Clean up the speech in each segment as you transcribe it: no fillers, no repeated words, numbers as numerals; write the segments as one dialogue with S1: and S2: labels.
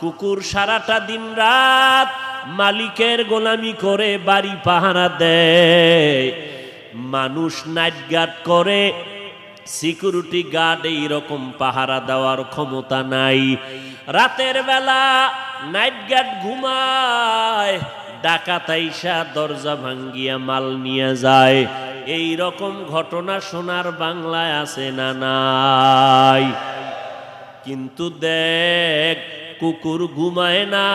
S1: কুকুর সারাটা দিন রাত মালিকের গোলামি করে বাড়ি পাহারা দেয়। মানুষ নাইট গার্ড করে, সিকিউরিটি গার্ড এইরকম পাহারা দেওয়ার ক্ষমতা নাই। রাতের বেলা নাইট গার্ড ঘুমায়, ডাকাত আইসা দরজা ভাঙ্গিয়া মাল নিয়ে যায়। এই রকম ঘটনা সোনার বাংলায় আছে না নাই? কিন্তু দেখ, কুকুর ঘুমায় না,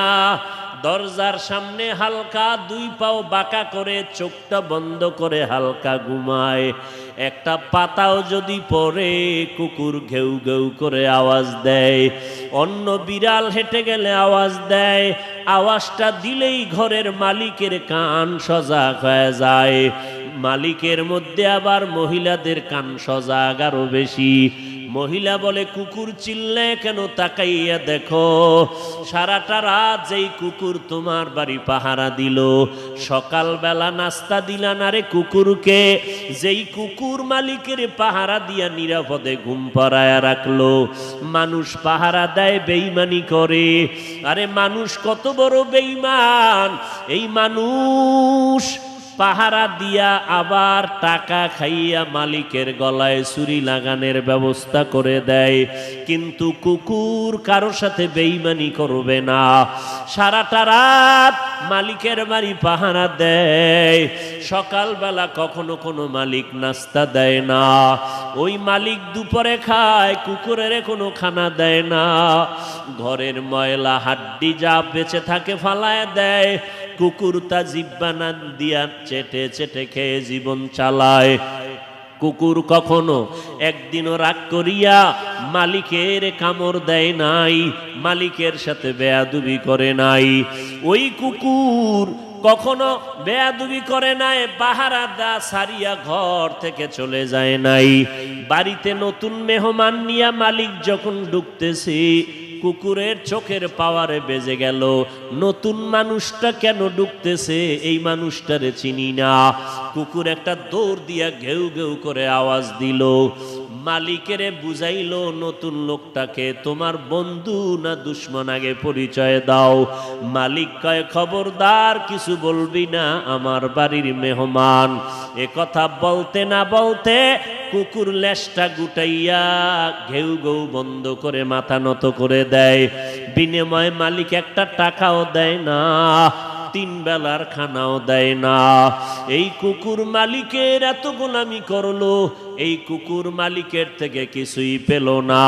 S1: দরজার সামনে হালকা দুই পাও বাঁকা করে চোখটা বন্ধ করে হালকা ঘুমায়। একটা পাতাও যদি পড়ে কুকুর ঘেউ ঘেউ করে আওয়াজ দেয়। অন্য বিড়াল হেঁটে গেলে আওয়াজ দেয়, আওয়াজটা দিলেই ঘরের মালিকের কান সজাগ হয়ে যায়। মালিকের মধ্যে আবার মহিলাদের কান সজাগ আরো বেশি। মহিলা বলে, কুকুর চিল্লে কেন? তাকাইয়া দেখো, সারাটা রাত যেই কুকুর তোমার বাড়ি পাহারা দিল, সকালবেলা নাস্তা দিলা না রে কুকুরকে? যেই কুকুর মালিকের পাহারা দিয়া নিরাপদে ঘুম পাড়ায়া রাখলো। মানুষ পাহারা দেয়, বেঈমানি করে। আরে মানুষ কত বড় বেঈমান! এই মানুষ পাহারা দিয়া আবার টাকা খাইয়া মালিকের গলায় ছুরি লাগানোর ব্যবস্থা করে দেয়। কিন্তু কুকুর কারো সাথে বেঈমানি করবে না, সারাটা রাত মালিকের বাড়ি পাহারা দেয়। সকালবেলা কখনো কোনো মালিক নাস্তা দেয় না, ওই মালিক দুপুরে খায়, কুকুরের কোনো খানা দেয় না। ঘরের ময়লা হাড্ডি যা বেঁচে থাকে ফালায় দেয়, কুকুর তা জিহ্বা না দিয়া চেটে চেটে খেয়ে জীবন চালায়। কুকুর কখনো একদিনও রাগ করিয়া মালিকের কামড় দেয় নাই, মালিকের সাথে বেয়াদবি করে নাই। ওই কুকুর কখনো বেয়াদবি করে নাই, পাহারা দা সারিয়া ঘর থেকে চলে যায় নাই। বাড়িতে নতুন মেহমান নিয়া মালিক যখন ঢুকতেছে, কুকুরের চোখের পাওয়ারে বেজে গেল, নতুন মানুষটা কেন ঢুকতেছে, এই মানুষটারে চিনি না। কুকুর একটা দৌড় দিয়া ঘেউ ঘেউ করে আওয়াজ দিল। মালিকেরে বুঝাইলো, নতুন লোকটাকে তোমার বন্ধু না দুশ্মন, আগে পরিচয় দাও। মালিক কয়, খবরদার কিছু বলবি না, আমার বাড়ির মেহমান। এ কথা বলতে না বলতে কুকুর লেজটা গুটাইয়া ঘেউ ঘেউ বন্ধ করে মাথা নত করে দেয়। বিনিময়ে মালিক একটা টাকাও দেয় না, 3 বেলার খানাও দেয় না। এই কুকুর মালিকের এত গোলামি করলো, এই কুকুর মালিকের থেকে কিছুই পেল না।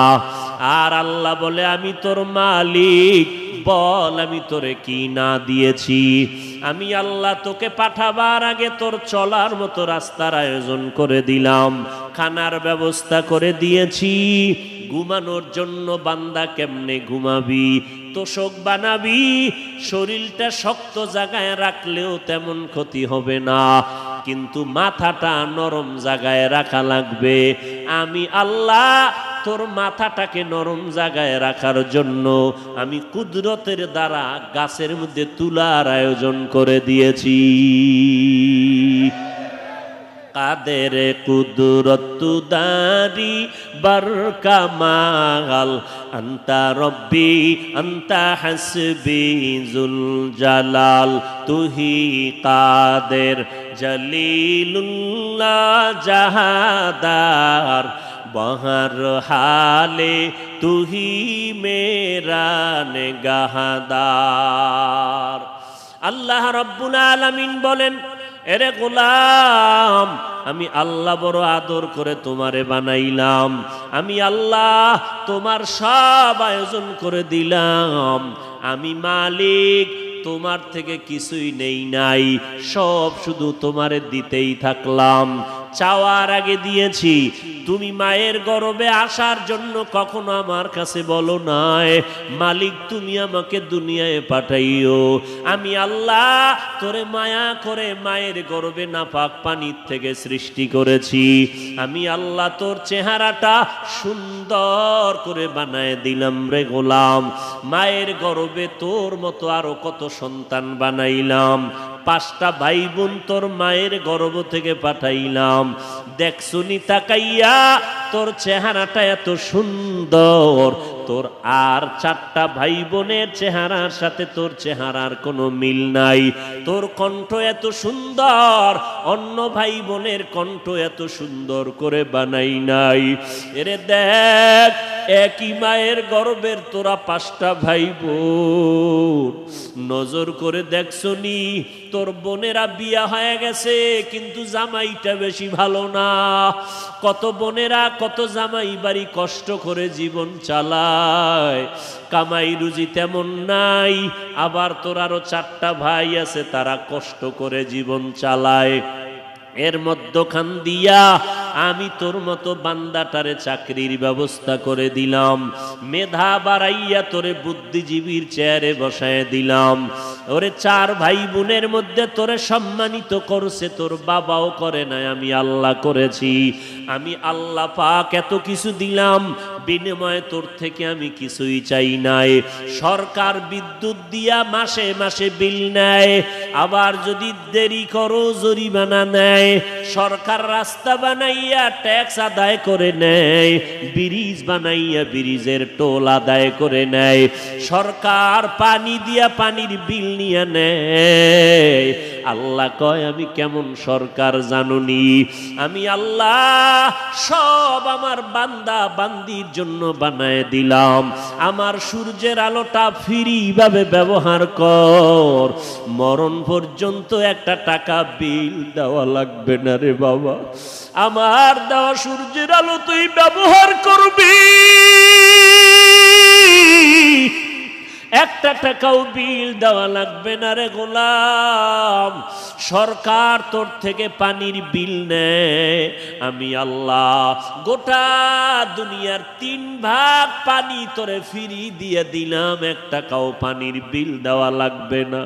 S1: আর আল্লাহ বলে, আমি তোর মালিক, বল আমি তোরে কি না দিয়েছি? আমি আল্লাহ তোকে পাঠাবার আগে তোর চলার মতো রাস্তার আয়োজন করে দিলাম, খানার ব্যবস্থা করে দিয়েছি। ঘুমানোর জন্য বান্দা কেমনে ঘুমাবি, তোষক বানাবি, শরীরটা শক্ত জায়গায় রাখলেও তেমন ক্ষতি হবে না, কিন্তু মাথাটা নরম জায়গায় রাখা লাগবে। আমি আল্লাহ তোর মাথাটাকে নরম জায়গায় রাখার জন্য আমি কুদরতের দ্বারা গাছের মধ্যে তুলার আয়োজন করে দিয়েছি। কাদের কুদরত দারি বরকামাল, আন্তা রব্বি আন্তা হাসবি জুল জালাল, তুহি কাদের জলিলুল্লাহ জাহাদার, বহর হালে তুহি মেরা নেগাহদার। আল্লাহ রাব্বুল আলামিন বলেন, এরে গোলাম, আমি আল্লাহ বড় আদর করে তোমারে বানাইলাম, আমি আল্লাহ তোমার সব আয়োজন করে দিলাম। আমি মালিক, তোমার থেকে কিছুই নেই নাই, সব শুধু তোমারে দিতেই থাকলাম। চাওয়ার আগে দিয়েছি। তুমি মায়ের গর্ভে আসার জন্য কখনো আমার কাছে বলো নাই, মালিক তুমি আমাকে দুনিয়ায় পাঠাইও। আমি আল্লাহ তোরে মায়া করে মায়ের গর্ভে নাপাক পানির থেকে সৃষ্টি করেছি। আমি আল্লাহ তোর চেহারাটা সুন্দর করে বানায় দিলাম রে গোলাম। মায়ের গর্ভে তোর মতো আরো কত সন্তান বানাইলাম, 5টা ভাই বোন তোর মায়ের গর্ভ থেকে পাঠাইলাম। দেখছুনি তাকাইয়া তোর চেহারাটা এত সুন্দর, তোর আর 4টা ভাই বোনের চেহারার সাথে তোর চেহারার কোনো মিল নাই। তোর কণ্ঠ এত সুন্দর, অন্য ভাই বোনের কণ্ঠ এত সুন্দর করে বানাই নাই। এরে দেখ, একই মায়ের গর্ভের তোরা 5টা ভাই বোন, নজর করে দেখছো নি তোর বোনেরা বিয়া হয়ে গেছে কিন্তু জামাইটা বেশি ভালো না। কত বোনেরা কত জামাই বাড়ি কষ্ট করে জীবন চালায়, কামাই রুজি তেমন নাই। আবার তোর আরো 4টা ভাই আছে, তারা কষ্ট করে জীবন চালায়। এর মধ্যখান দিয়া আমি তোর মতো বান্দাটারে চাকরির ব্যবস্থা করে দিলাম, মেধা বাড়াইয়া তোরে বুদ্ধিজীবীর চেয়ারে বসায় দিলাম। ওরে 4 ভাই বোনের মধ্যে তোরে সম্মানিত করছে তোর বাবাও করে নাই, আমি আল্লাহ করেছি। আমি আল্লাহ পাক এত কিছু দিলাম, বিনিময়ে তোর থেকে আমি কিছুই চাই নাই। সরকার বিদ্যুৎ দিয়া মাসে মাসে বিল নেয়, আবার যদি দেরি করো জরিমানা নেয়। সরকার রাস্তা বানাইয়া ট্যাক্স আদায় করে নেয়, ব্রিজ বানাইয়া ব্রিজের টোল আদায় করে নেয়। সরকার পানি দিয়া পানির বিল নিয়ে নেয়। আল্লাহ কয় আমি কেমন সরকার জানুনি? আমি আল্লাহ সব আমার বান্দা বান্দির জন্য বানায় দিলাম। আমার সূর্যের আলোটা ফ্রি ভাবে ব্যবহার কর, মরণ পর্যন্ত 1 টাকা বিল দেওয়া লাগবে না রে বাবা। আমার দেওয়া সূর্যের আলো তুই ব্যবহার করবি, 1 টাকাও বিল দেওয়া লাগবে না রে গোলাম। সরকার তোর থেকে পানির বিল নেয়, আমি আল্লাহ গোটা দুনিয়ার 3 ভাগ পানি তোরে ফ্রি দিয়ে দিলাম, 1 টাকাও পানির বিল দেওয়া লাগবে না।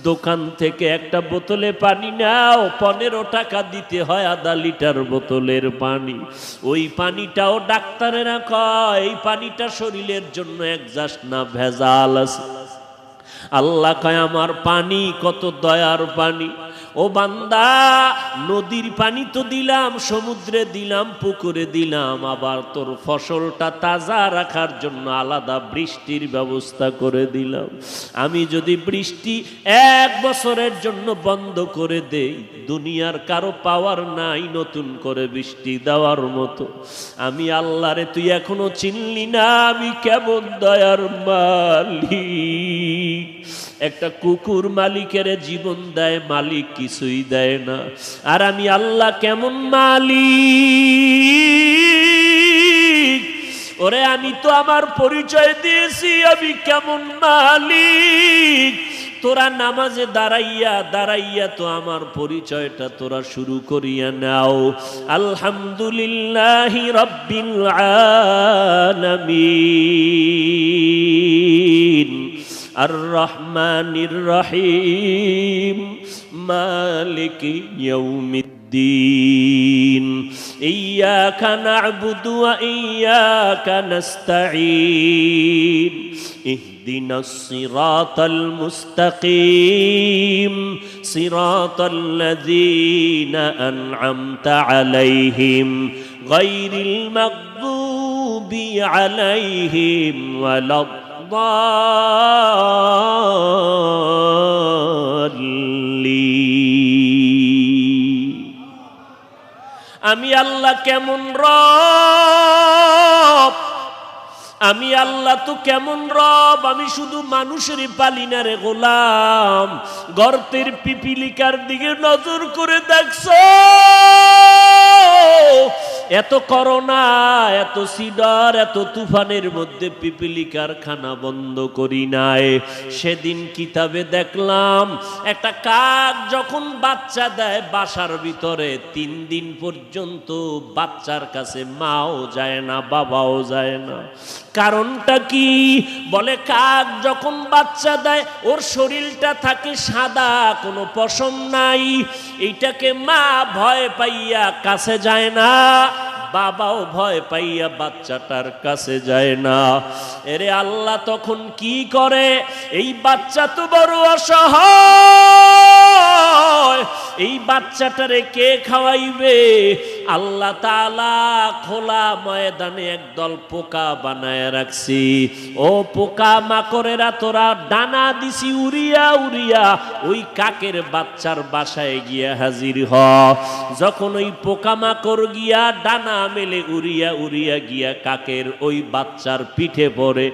S1: দোকান থেকে একটা বোতলে পানি নাও, 15 টাকা দিতে হয় আধা লিটার বোতলের পানি। ওই পানিটাও ডাক্তারেরা কয় এই পানিটা শরীরের জন্য একজাস্ট না, ভেজাল আছে। আল্লাহ কয় আমার পানি কত দয়ার পানি। ও বান্দা, নদীর পানি তো দিলাম, সমুদ্রে দিলাম, পুকুরে দিলাম, আবার তোর ফসলটা তাজা রাখার জন্য আলাদা বৃষ্টির ব্যবস্থা করে দিলাম। আমি যদি বৃষ্টি 1 বছরের জন্য বন্ধ করে দেই, দুনিয়ার কারো পাওয়ার নাই নতুন করে বৃষ্টি দেওয়ার মতো। আমি আল্লাহরে তুই এখনো চিনলি না, আমি কেমন দয়ার মালিক। একটা কুকুর মালিকের জীবন দেয়, মালিক কিছুই দেয় না। আর আমি আল্লাহ কেমন মালিক। ওরে আমি তো আমার পরিচয় দিয়েছি, আমি কেমন মালিক। তোরা নামাজে দাঁড়াইয়া দাঁড়াইয়া তো আমার পরিচয়টা তোরা শুরু করিয়া নাও। আলহামদুলিল্লাহি রাব্বিল আলামিন, আর রহমানির রহিম, মালিকি ইয়াউমিদ্দিন, ইয়্যাকা না'বুদু ওয়া ইয়্যাকা নাস্তাঈন, ইহদিনাস সিরাতাল মুস্তাকিম, সিরাতাল লাযীনা আন'আমতা আলাইহিম, গায়রিল মাগদুবি আলাইহিম ওয়ালাদ আমি আল্লাহ কেমন রব, আমি আল্লাহ তো কেমন রব। আমি শুধু মানুষেরই পালি না রে গোলাম। গর্তের পিপিলিকার দিকে নজর করে দেখছো, এত করোনা, এত সিডার, এত তুফানের মধ্যে পিপিলিকার খানা বন্ধ করি নাই। সেদিন কিতাবে দেখলাম একটা কাক যখন বাচ্চা দেয় বাসার ভিতরে 3 দিন পর্যন্ত বাচ্চার কাছে মাও যায় না, বাবাও যায় না। কারণটা কি? বলে কাক যখন বাচ্চা দেয় ওর শরীরটা থাকে সাদা, কোনো পশম নাই। এইটাকে মা ভয় পাইয়া কাছে যায় না, বাবাও ভয় পাইয়া বাচ্চাটার কাছে যায় না। এরে আল্লাহ তখন কি করে? এই বাচ্চা তো বড় অসহায়, হয় এই বাচ্চাটারে কে খাওয়াইবে? আল্লাহ তাআলা খোলা ময়দানে একদল পোকা বানায় রাখছি। ও পোকা মাকড়েরা, তোরা ডানা দিছি উড়িয়া উড়িয়া ওই কাকের বাচ্চার বাসায় গিয়া হাজির হ। যখন ওই পোকা মাকড় গিয়া ডানা মেলে উড়িয়া উড়িয়া গিয়া কাকের ওই বাচ্চার পিঠে পড়ে,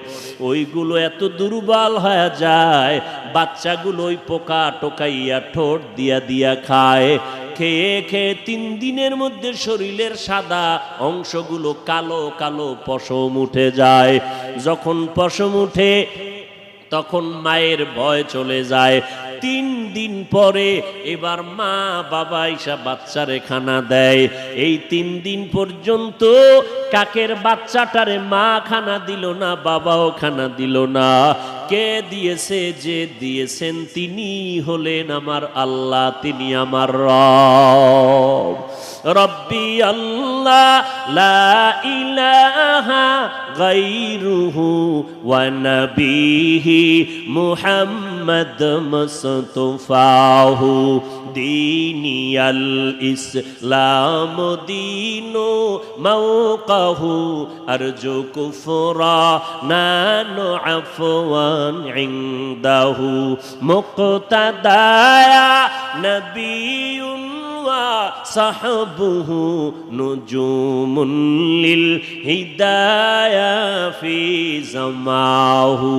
S1: ওইগুলো এত দুর্বল হয়ে যায়, বাচ্চাগুলো ওই পোকা টোকাইয়া ঠোঁট দিয়া দিয়া খায়। খেয়ে খেয়ে 3 দিনের মধ্যে শরীরের সাদা অংশগুলো কালো কালো পশম উঠে যায়। যখন পশম উঠে তখন মায়ের ভয় চলে যায়। 3 দিন পরে এবার মা বাবা এসে বাচ্চারে খানা দেয়। এই 3 দিন পর্যন্ত কাকের বাচ্চাটারে মা খানা দিল না, বাবাও খানা দিল না। কে দিয়েছে? যে দিয়েছেন তিনি হলেন আমার আল্লাহ, তিনি আমার রব। রব্বি আল্লাহ লা ইলাহা গায়রুহু ওয়া নবিহি মুহাম্মদ মুস্তাফাহু দীনিয়াল ইসলাম দীনু মাওকাহু আরজু কুফরা নানু আফওয়ান ইনদাহু মুক্তাদায়া নবিয়ুন সাহবুহু নুজুমুন লিল হিদায়া ফি জামাহু।